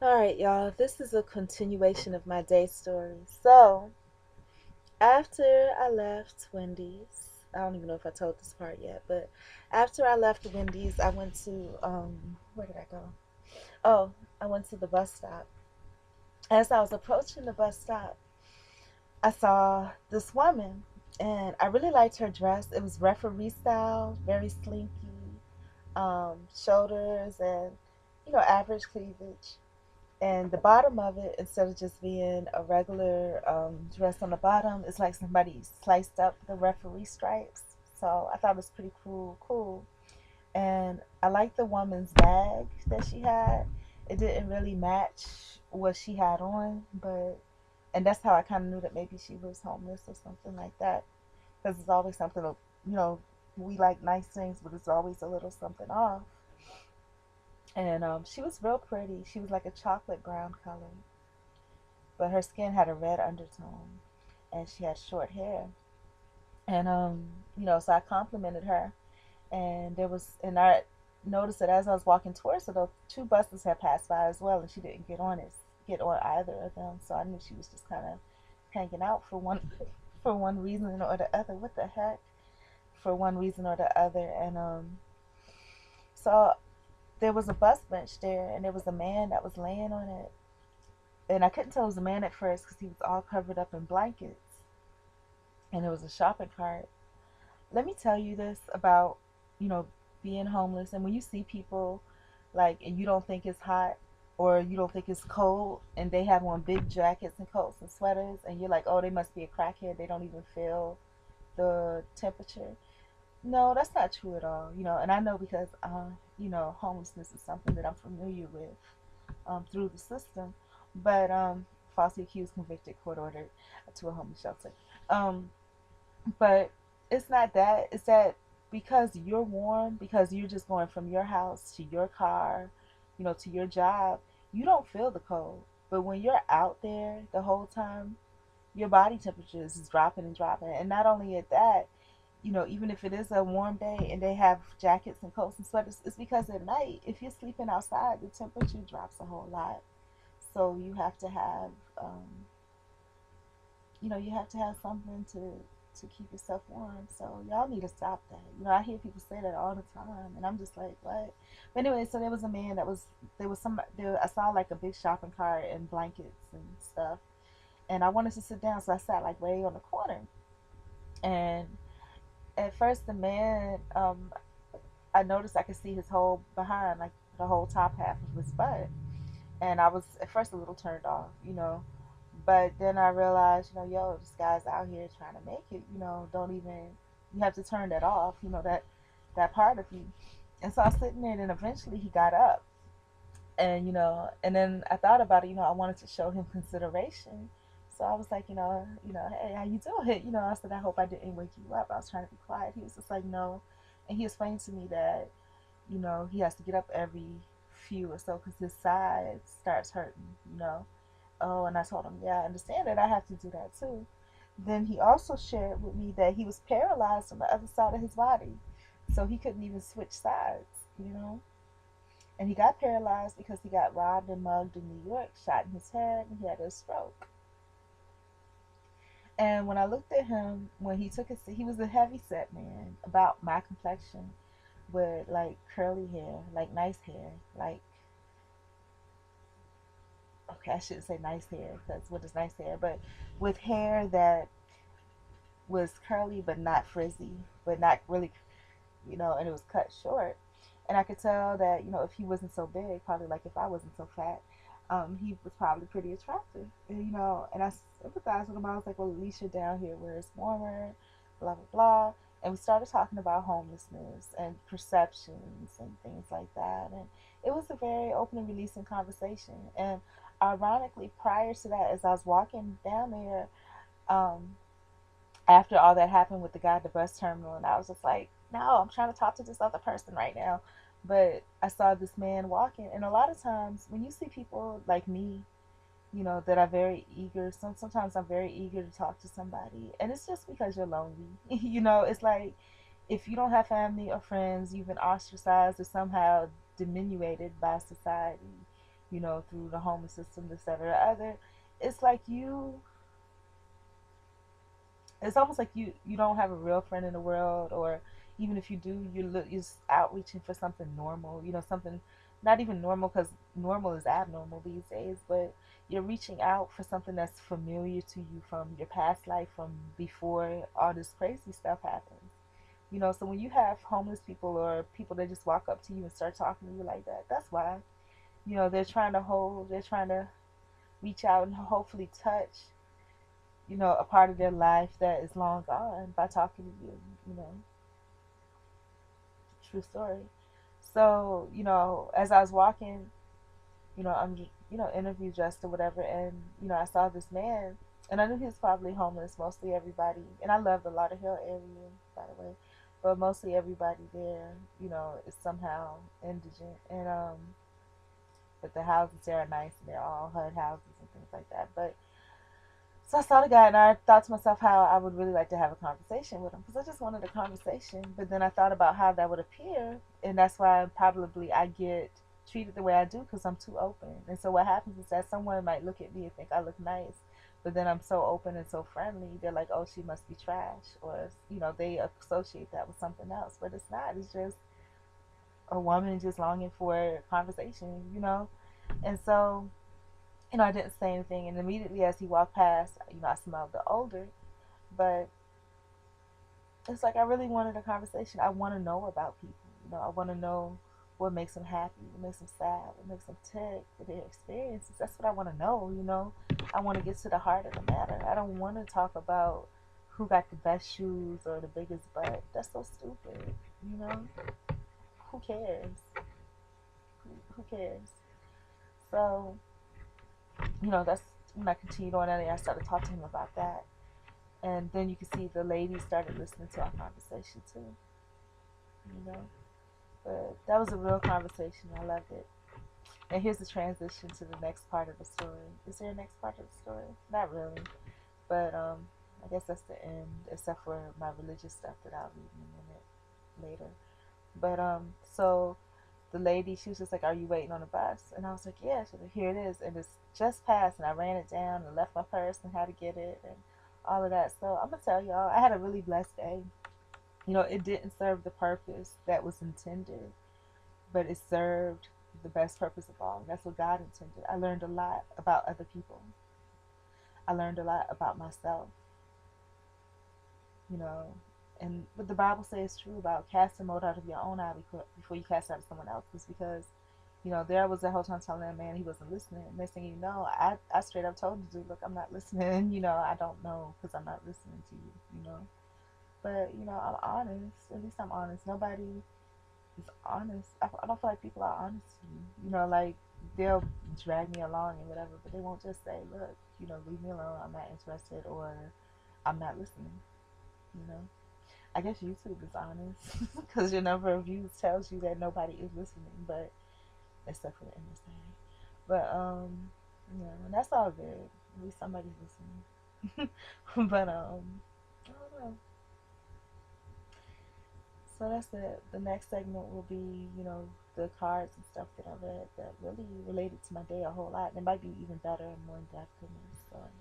Alright, y'all, this is a continuation of my day story. So, after I left Wendy's, I don't even know if I told this part yet, but after I left Wendy's, I went to, where did I go? Oh, I went to the bus stop. As I was approaching the bus stop, I saw this woman, and I really liked her dress. It was referee style, very slinky, shoulders, and, average cleavage. And the bottom of it, instead of just being a regular dress on the bottom, it's like somebody sliced up the referee stripes. So I thought it was pretty cool. And I liked the woman's bag that she had. It didn't really match what she had on, but and that's how I kind of knew that maybe she was homeless or something like that. Because it's always something, you know, we like nice things, but it's always a little something off. And she was real pretty. She was like a chocolate brown color, but her skin had a red undertone, and she had short hair. And so I complimented her, and I noticed that as I was walking towards her, the two buses had passed by as well, and she didn't get on either of them. So I knew she was just kind of hanging out for one reason or the other. What the heck? For one reason or the other, and so there was a bus bench there, and there was a man that was laying on it, and I couldn't tell it was a man at first because he was all covered up in blankets, and it was a shopping cart. Let me tell you this about, you know, being homeless, and when you see people like, and you don't think it's hot or you don't think it's cold, and they have on big jackets and coats and sweaters, and you're like, oh, they must be a crackhead. They don't even feel the temperature. No, that's not true at all. And I know because, homelessness is something that I'm familiar with through the system. But falsely accused, convicted, court ordered to a homeless shelter. Um, but it's not that. It's that because you're warm, because you're just going from your house to your car, to your job, you don't feel the cold. But when you're out there the whole time, your body temperature is dropping and dropping. And not only at that, even if it is a warm day and they have jackets and coats and sweaters, it's because at night, if you're sleeping outside, the temperature drops a whole lot. So you have to have something to keep yourself warm. So y'all need to stop that. I hear people say that all the time, and I'm just like, what? But anyway, so there was a man that was there was some there. I saw like a big shopping cart and blankets and stuff, and I wanted to sit down, so I sat like way on the corner. And at first, the man, I noticed I could see his whole behind, like the whole top half of his butt, and I was at first a little turned off. But then I realized, yo, this guy's out here trying to make it. Don't even you have to turn that off. That part of you. And so I was sitting there, and eventually he got up, and then I thought about it. I wanted to show him consideration. So I was like, hey, how you doing? I said, I hope I didn't wake you up. I was trying to be quiet. He was just like, no, and he explained to me that he has to get up every few or so because his side starts hurting. Oh, and I told him, yeah, I understand that I have to do that too. Then he also shared with me that he was paralyzed on the other side of his body. So he couldn't even switch sides. And he got paralyzed because he got robbed and mugged in New York, shot in his head, and he had a stroke. And when I looked at him, when he took his, he was a heavy set man, about my complexion, with like curly hair, like nice hair, like, okay, I shouldn't say nice hair because what is nice hair, but with hair that was curly but not frizzy, but not really, and it was cut short. And I could tell that, if he wasn't so big, probably like if I wasn't so fat, he was probably pretty attractive, and I sympathized with him. I was like, well, at least you're down here where it's warmer, blah, blah, blah. And we started talking about homelessness and perceptions and things like that. And it was a very open and releasing conversation. And ironically, prior to that, as I was walking down there, um, after all that happened with the guy at the bus terminal, and I was just like, no, I'm trying to talk to this other person right now. But I saw this man walking, and a lot of times when you see people like me, that are very eager, sometimes I'm very eager to talk to somebody, and it's just because you're lonely. It's like if you don't have family or friends, you've been ostracized or somehow diminuted by society. through the homeless system, this, that, or the other. It's like it's almost like you don't have a real friend in the world, or even if you do, you're just outreaching for something normal, something not even normal, because normal is abnormal these days, but you're reaching out for something that's familiar to you from your past life, from before all this crazy stuff happens. So when you have homeless people or people that just walk up to you and start talking to you like that, that's why. They're trying to reach out and hopefully touch, a part of their life that is long gone by talking to you, you know, true story. So, as I was walking, I'm, interview dressed or whatever, and, I saw this man, and I knew he was probably homeless, mostly everybody, and I loved the Lauderhill area, by the way, but mostly everybody there, is somehow indigent, and, but the houses there are nice, and they're all HUD houses and things like that, but so I saw the guy and I thought to myself how I would really like to have a conversation with him because I just wanted a conversation. But then I thought about how that would appear, and that's why probably I get treated the way I do because I'm too open. And so what happens is that someone might look at me and think I look nice, but then I'm so open and so friendly. They're like, "Oh, she must be trash," or they associate that with something else. But it's not. It's just a woman just longing for conversation. And so I didn't say anything, and immediately as he walked past, I smelled the odor. But it's like I really wanted a conversation. I want to know about people. I want to know what makes them happy, what makes them sad, what makes them tick, their experiences. That's what I want to know. I want to get to the heart of the matter. I don't want to talk about who got the best shoes or the biggest butt. That's so stupid. You know, who cares? Who cares? So, that's when I continued on and I started talking to him about that. And then you can see the lady started listening to our conversation too, you know. But that was a real conversation. I loved it. And here's the transition to the next part of the story. Is there a next part of the story? Not really. But I guess that's the end, except for my religious stuff that I'll read in a minute later. But so the lady, she was just like, "Are you waiting on a bus?" And I was like, "Yeah." She's like, "Here it is," and it's just passed. And I ran it down and left my purse and how to get it and all of that. So I'm gonna tell y'all, I had a really blessed day. It didn't serve the purpose that was intended, but it served the best purpose of all. And that's what God intended. I learned a lot about other people. I learned a lot about myself. You know, and what the Bible says is true about casting mote out of your own eye before you cast it out of someone else's. Because, there I was the whole time telling that man he wasn't listening. Next thing you know, I straight up told the dude, "Look, I'm not listening. I don't know because I'm not listening to you. But I'm honest. At least I'm honest. Nobody is honest. I don't feel like people are honest to you. Like they'll drag me along and whatever, but they won't just say, "Look, leave me alone. I'm not interested," or "I'm not listening." You know. I guess YouTube is honest because your number of views tells you that nobody is listening, but except for the NSA. But and that's all good. At least somebody's listening. But I don't know. So that's it. The next segment will be, the cards and stuff that I read that really related to my day a whole lot. And it might be even better and more in depth in this story.